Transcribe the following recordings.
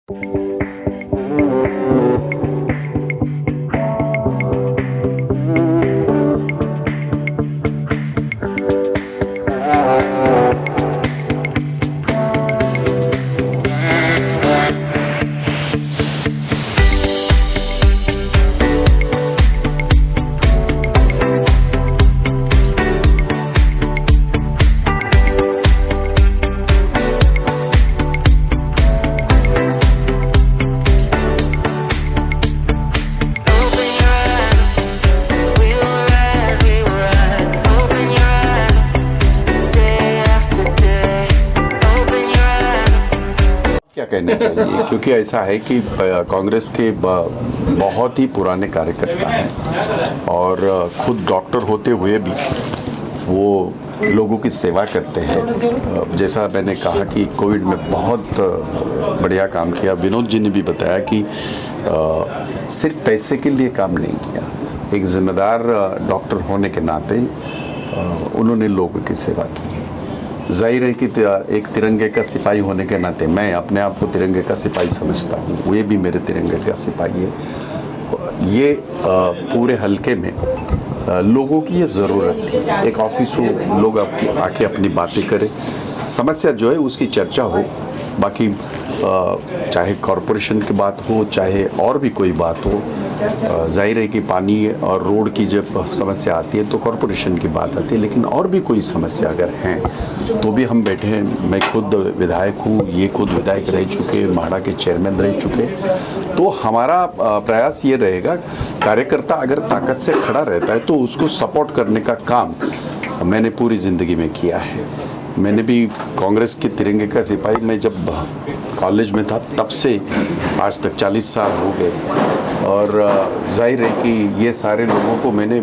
क्या कहना चाहिए, क्योंकि ऐसा है कि कांग्रेस के बहुत ही पुराने कार्यकर्ता हैं और खुद डॉक्टर होते हुए भी वो लोगों की सेवा करते हैं। जैसा मैंने कहा कि कोविड में बहुत बढ़िया काम किया। विनोद जी ने भी बताया कि सिर्फ पैसे के लिए काम नहीं किया, एक जिम्मेदार डॉक्टर होने के नाते उन्होंने लोगों की सेवा की। जाहिर है कि एक तिरंगे का सिपाही होने के नाते मैं अपने आप को तिरंगे का सिपाही समझता हूँ, ये भी मेरे तिरंगे का सिपाही है। ये पूरे हलके में लोगों की ये ज़रूरत थी, एक ऑफिस हो, लोग आके अपनी बातें करें, समस्या जो है उसकी चर्चा हो। बाकी चाहे कॉरपोरेशन की बात हो, चाहे और भी कोई बात हो, जाहिर है कि पानी और रोड की जब समस्या आती है तो कॉरपोरेशन की बात आती है, लेकिन और भी कोई समस्या अगर हैं तो भी हम बैठे हैं। मैं खुद विधायक हूँ, ये खुद विधायक रह चुके, माड़ा के चेयरमैन रह चुके, तो हमारा प्रयास ये रहेगा, कार्यकर्ता अगर ताकत से खड़ा रहता है तो उसको सपोर्ट करने का काम मैंने पूरी ज़िंदगी में किया है। मैंने भी कांग्रेस के तिरंगे का सिपाही, मैं जब कॉलेज में था तब से आज तक 40 साल हो गए और जाहिर है कि ये सारे लोगों को मैंने,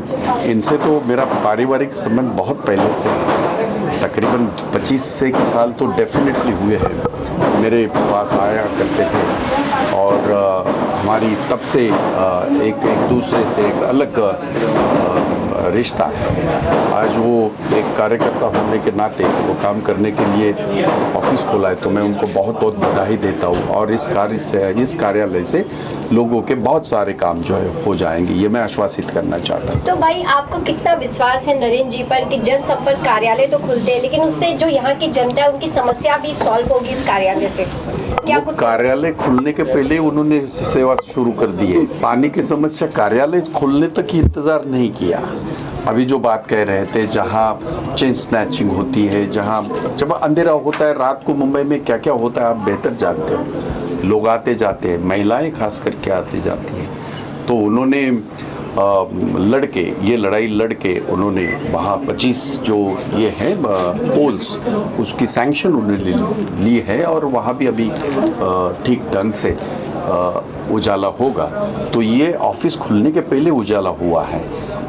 इनसे तो मेरा पारिवारिक संबंध बहुत पहले से है, तकरीबन 25 से साल तो डेफिनेटली हुए हैं। मेरे पास आया करते थे और हमारी तब से एक दूसरे से एक अलग रिश्ता है। आज वो एक कार्यकर्ता होने के नाते वो काम करने के लिए ऑफिस खोला है, तो मैं उनको बहुत बहुत बधाई देता हूँ और इस कार्यालय से लोगों के बहुत सारे काम जो है हो जाएंगे, ये मैं आश्वासित करना चाहता हूँ। तो भाई आपको कितना विश्वास है नरेंद्र जी पर कि जनसंपर्क कार्यालय तो खुलते हैं, लेकिन उससे जो यहाँ की जनता है उनकी समस्या भी सॉल्व होगी इस कार्यालय से? क्या कुछ कार्यालय खुलने के पहले उन्होंने सेवा शुरू कर दी है। पानी की समस्या कार्यालय खुलने तक ही इंतजार नहीं किया। अभी जो बात कह रहे थे, जहाँ चेन स्नैचिंग होती है, जहाँ जब अंधेरा होता है रात को मुंबई में क्या क्या होता है आप बेहतर जानते हो। लोग आते जाते हैं, महिलाएं खास करके आती जाती हैं, तो उन्होंने ये लड़ाई लड़के उन्होंने वहाँ 25 जो ये हैं पोल्स, उसकी सैंक्शन उन्होंने ली है और वहाँ भी अभी ठीक ढंग से उजाला होगा। तो ये ऑफिस खुलने के पहले उजाला हुआ है,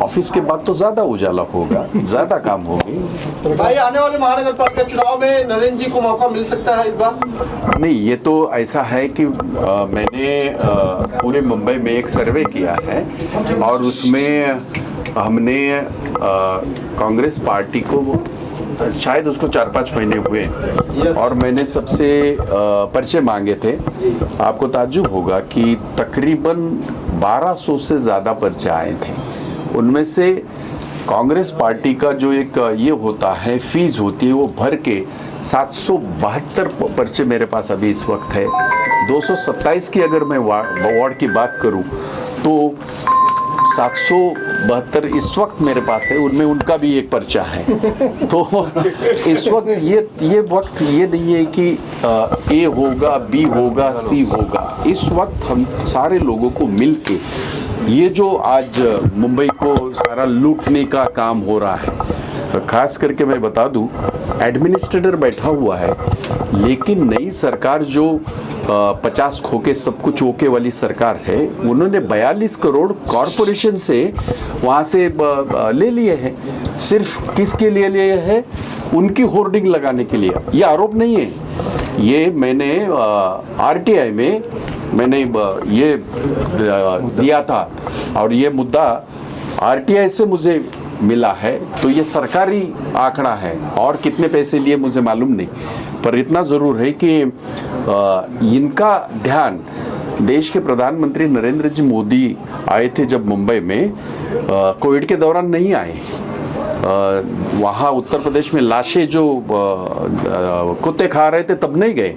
ऑफिस के बाद तो ज़्यादा उजाला होगा, ज़्यादा काम होगा। भाई आने वाले महानगर पालिका चुनाव में नरेंद्र जी को मौका मिल सकता है इस बार? नहीं, ये तो ऐसा है कि मैंने पूरे मुंबई में एक सर्वे किया है और उसमें हमने कांग्रेस पार्टी को शायद उसको 4-5 महीने हुए और मैंने सबसे परिचय मांगे थे। आपको ताज्जुब होगा कि तकरीबन 1200 से ज़्यादा परिचय आए थे। उनमें से कांग्रेस पार्टी का जो एक ये होता है, फीस होती है, वो भर के 772 पर्चे मेरे पास अभी इस वक्त है। 227 की अगर मैं वार्ड की बात करूं तो 772 इस वक्त मेरे पास है, उनमें उनका भी एक पर्चा है। तो इस वक्त ये वक्त ये नहीं है कि ए होगा, बी होगा, सी होगा। इस वक्त हम सारे लोगों को मिलके ये जो आज मुंबई को सारा लूटने का काम हो रहा है, खास करके मैं बता दूं, एडमिनिस्ट्रेटर बैठा हुआ है, लेकिन नई सरकार जो 50 खोके सब कुछ ओके वाली सरकार है, उन्होंने 42 करोड़ कॉरपोरेशन से वहाँ से ले लिए हैं। सिर्फ किसके लिए लिए हैं? उनकी होर्डिंग लगाने के लिए। ये आरोप नहीं है, ये मैंने आरटीआई में मैंने ये दिया था और ये मुद्दा आरटीआई से मुझे मिला है, तो ये सरकारी आंकड़ा है और कितने पैसे लिए मुझे मालूम नहीं, पर इतना ज़रूर है कि इनका ध्यान देश के प्रधानमंत्री नरेंद्र जी मोदी आए थे जब मुंबई में, कोविड के दौरान नहीं आए। वहाँ उत्तर प्रदेश में लाशें जो कुत्ते खा रहे थे तब नहीं गए,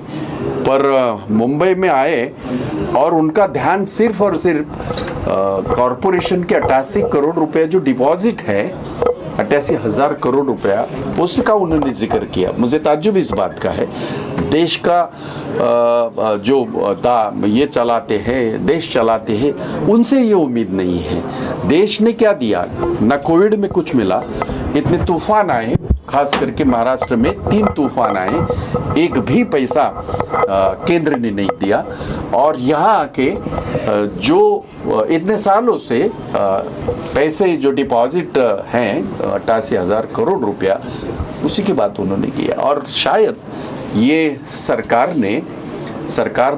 पर मुंबई में आए और उनका ध्यान सिर्फ और सिर्फ कॉरपोरेशन के 88 करोड़ रुपए जो डिपॉजिट है, 88,000 करोड़ रुपया, उसका उन्होंने जिक्र किया। मुझे ताज्जुब इस बात का है, देश का जो ये चलाते हैं, देश चलाते हैं, उनसे ये उम्मीद नहीं है। देश ने क्या दिया? ना कोविड में कुछ मिला, इतने तूफान आए, खास करके महाराष्ट्र में 3 तूफान आए, एक भी पैसा केंद्र ने नहीं दिया। और यहाँ आके जो इतने सालों से पैसे जो डिपॉजिट हैं 88,000 करोड़ रुपया, उसी की बात उन्होंने किया। और शायद ये सरकार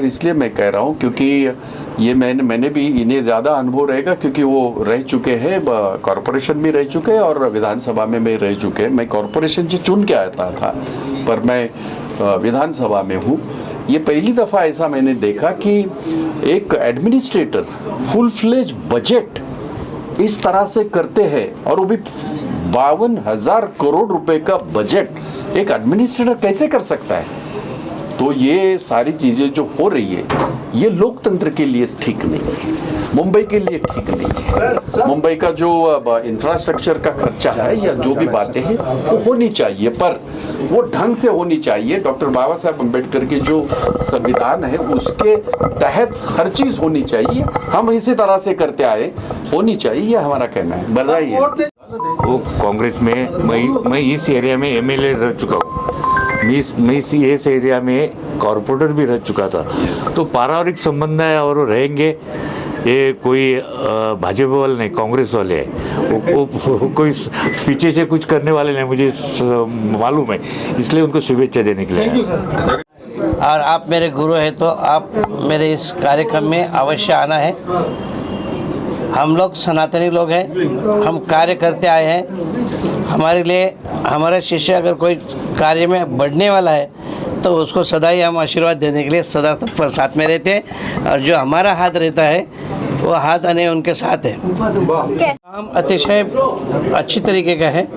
इसलिए मैं कह रहा हूँ क्योंकि ये मैंने भी इन्हें ज़्यादा अनुभव रहेगा, क्योंकि वो रह चुके हैं, कॉरपोरेशन भी रह चुके हैं और विधानसभा में भी रह चुके हैं। मैं कॉरपोरेशन से चुन के आता था, पर मैं विधानसभा में हूँ। ये पहली दफ़ा ऐसा मैंने देखा कि एक एडमिनिस्ट्रेटर फुल फ्लेज बजट इस तरह से करते हैं, और वो भी 52,000 करोड़ रुपए का बजट एक एडमिनिस्ट्रेटर कैसे कर सकता है? तो ये सारी चीज़ें जो हो रही है, ये लोकतंत्र के लिए ठीक नहीं है, मुंबई के लिए ठीक नहीं है। मुंबई का जो इंफ्रास्ट्रक्चर का खर्चा है या जो भी बातें हैं वो होनी चाहिए, पर वो ढंग से होनी चाहिए। डॉक्टर बाबा साहब अम्बेडकर की जो संविधान है उसके तहत हर चीज़ होनी चाहिए। हम इसी तरह से करते आए, होनी चाहिए, ये हमारा कहना है। बधाई है। वो कांग्रेस में मैं इस एरिया में एमएलए रह चुका हूँ, मैं इस एरिया में कॉर्पोरेटर भी रह चुका था, तो पारिवारिक संबंध है और वो रहेंगे। ये कोई भाजपा वाले नहीं, कांग्रेस वाले हैं, वो कोई पीछे से कुछ करने वाले नहीं, मुझे मालूम है, इसलिए उनको शुभेच्छा देने के लिए। और आप मेरे गुरु हैं तो आप मेरे इस कार्यक्रम में अवश्य आना है। हम लोग सनातनी लोग हैं, हम कार्य करते आए हैं। हमारे लिए हमारा शिष्य अगर कोई कार्य में बढ़ने वाला है तो उसको सदा ही हम आशीर्वाद देने के लिए सदा तत्पर साथ में रहते हैं, और जो हमारा हाथ रहता है वो हाथ आने उनके साथ है। काम अतिशय अच्छी तरीके का है।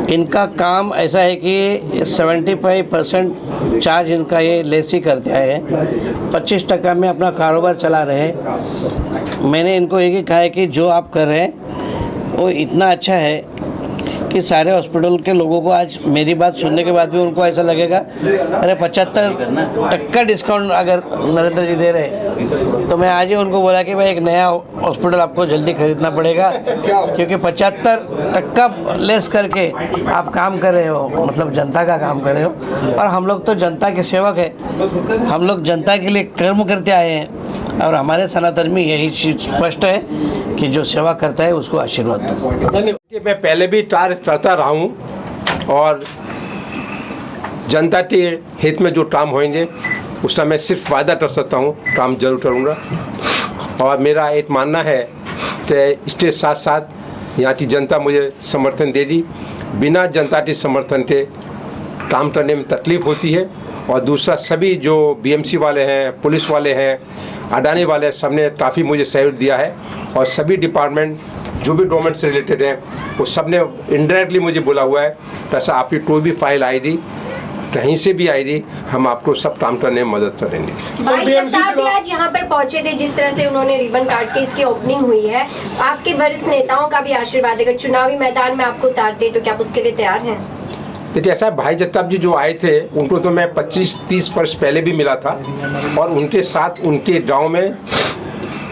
इनका काम ऐसा है कि 75% चार्ज इनका ये लेस ही करते आए हैं, 25% में अपना कारोबार चला रहे हैं। मैंने इनको एक ही कहा है कि जो आप कर रहे हैं वो इतना अच्छा है कि सारे हॉस्पिटल के लोगों को आज मेरी बात सुनने के बाद भी उनको ऐसा लगेगा, अरे 75% डिस्काउंट अगर नरेंद्र जी दे रहे हैं, तो मैं आज ही उनको बोला कि भाई एक नया हॉस्पिटल आपको जल्दी खरीदना पड़ेगा, क्योंकि 75% लेस करके आप काम कर रहे हो, मतलब जनता का काम कर रहे हो। और हम लोग तो जनता के सेवक हैं, हम लोग जनता के लिए कर्म करते आए हैं, और हमारे सनातन में यही चीज स्पष्ट है कि जो सेवा करता है उसको आशीर्वाद दो। मैं पहले भी कार्य करता रहा हूँ, और जनता के हित में जो काम होंगे उसका मैं सिर्फ वादा कर सकता हूँ, काम जरूर करूँगा। और मेरा एक मानना है कि इसके साथ साथ यहाँ की जनता मुझे समर्थन देगी। बिना जनता के समर्थन के काम करने में तकलीफ़ होती है। और दूसरा, सभी जो बीएमसी वाले हैं, पुलिस वाले हैं, अडानी वाले, सबने काफ़ी मुझे सहयोग दिया है। और सभी डिपार्टमेंट जो भी गवर्नमेंट से रिलेटेड हैं वो सब ने इनडायरेक्टली मुझे बोला हुआ है, ऐसा आपकी कोई भी फाइल आएगी, कहीं से भी आएगी, हम आपको सब काम करने में मदद करेंगे। भाई जगताप भी आज यहाँ पर पहुंचे थे, जिस तरह से उन्होंने रिबन काट के इसकी ओपनिंग हुई है, आपके वरिष्ठ नेताओं का भी आशीर्वाद, अगर चुनावी मैदान में आपको उतारते तो क्या आप उसके लिए तैयार हैं? देखिए, ऐसा भाई जगताप जी जो आए थे उनको तो मैं 25-30 वर्ष पहले भी मिला था, और उनके साथ उनके गाँव में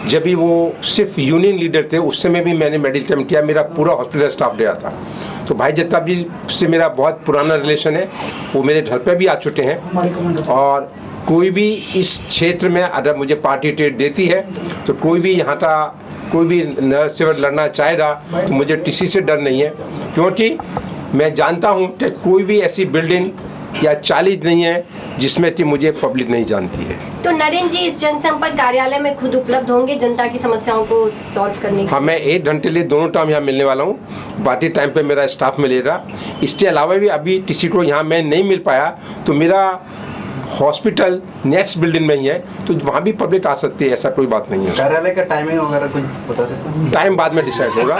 जब भी वो सिर्फ यूनियन लीडर थे उस समय भी मैंने मेडिकल कैंप किया, मेरा पूरा हॉस्पिटल स्टाफ गया था। तो भाई जगताप जी से मेरा बहुत पुराना रिलेशन है, वो मेरे घर पे भी आ चुके हैं। और कोई भी इस क्षेत्र में अगर मुझे पार्टी टिकट देती है तो कोई भी यहाँ का कोई भी नरसेवक लड़ना चाहेगा तो मुझे किसी से डर नहीं है, क्योंकि मैं जानता हूँ कि कोई भी ऐसी बिल्डिंग या चालीस नहीं है जिसमें कि मुझे पब्लिक नहीं जानती है। तो नरेंद्र जी इस जनसंपर्क कार्यालय में खुद उपलब्ध होंगे जनता की समस्याओं को सॉल्व करने के? हाँ, मैं 1 घंटे लिए दोनों टाइम यहाँ मिलने वाला हूँ, बाकी टाइम पे मेरा स्टाफ मिलेगा। इसके अलावा भी अभी किसी को यहाँ मैं नहीं मिल पाया तो मेरा हॉस्पिटल नेक्स्ट बिल्डिंग में ही है, तो वहाँ भी पब्लिक आ सकती है, ऐसा कोई बात नहीं है। कार्यालय का टाइमिंग वगैरह कुछ बता सकते हैं? टाइम बाद में डिसाइड होगा।